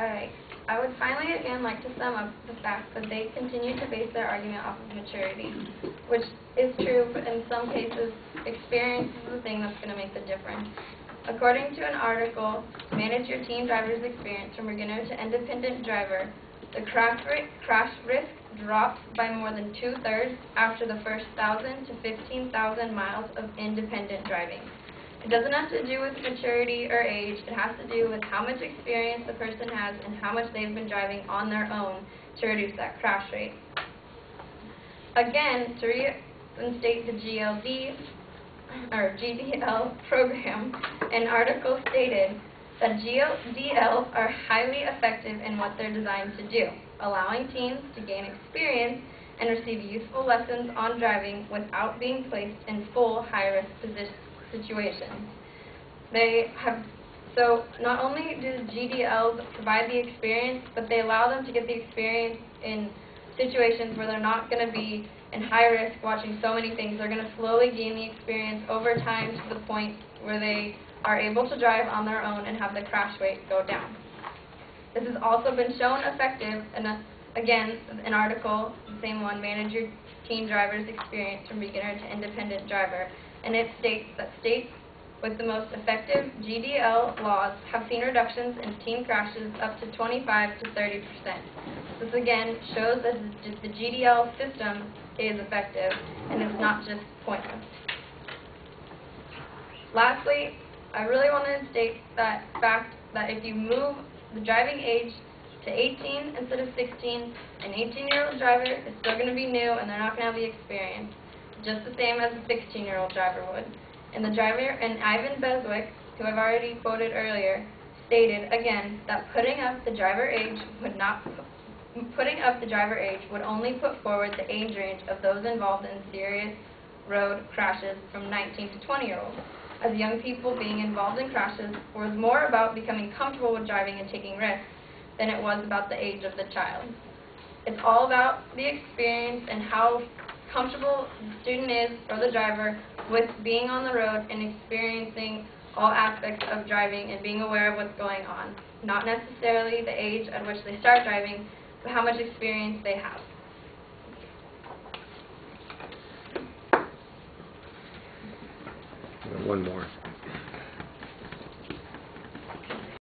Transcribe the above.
Alright, I would finally again like to sum up the fact that they continue to base their argument off of maturity, which is true, but in some cases, experience is the thing that's going to make the difference. According to an article, Manage Your Teen Driver's Experience from Beginner to Independent Driver, the crash risk drops by more than 2/3 after the first 1,000 to 15,000 miles of independent driving. It doesn't have to do with maturity or age. It has to do with how much experience the person has and how much they've been driving on their own to reduce that crash rate. Again, to reinstate the GDL program, an article stated that GDLs are highly effective in what they're designed to do, allowing teens to gain experience and receive useful lessons on driving without being placed in full high-risk situations. So not only do GDLs provide the experience, but they allow them to get the experience in situations where they're not going to be in high risk watching so many things. They're going to slowly gain the experience over time to the point where they are able to drive on their own and have the crash rate go down. This has also been shown effective in, again, an article, the same one, Manage Your Teen Driver's Experience from Beginner to Independent Driver, and it states that states with the most effective GDL laws have seen reductions in teen crashes up to 25 to 30%. This again shows that the GDL system is effective and it's not just pointless. Lastly, I really want to state that fact that if you move the driving age to 18 instead of 16, an 18-year-old driver is still going to be new and they're not going to have the experience, just the same as a 16-year-old driver would. And Ivan Beswick, who I've already quoted earlier, stated again that putting up the driver age would only put forward the age range of those involved in serious road crashes from 19 to 20-year-olds. As young people being involved in crashes was more about becoming comfortable with driving and taking risks than it was about the age of the child. It's all about the experience and how comfortable the student is, or the driver, with being on the road and experiencing all aspects of driving and being aware of what's going on. Not necessarily the age at which they start driving, but how much experience they have. One more.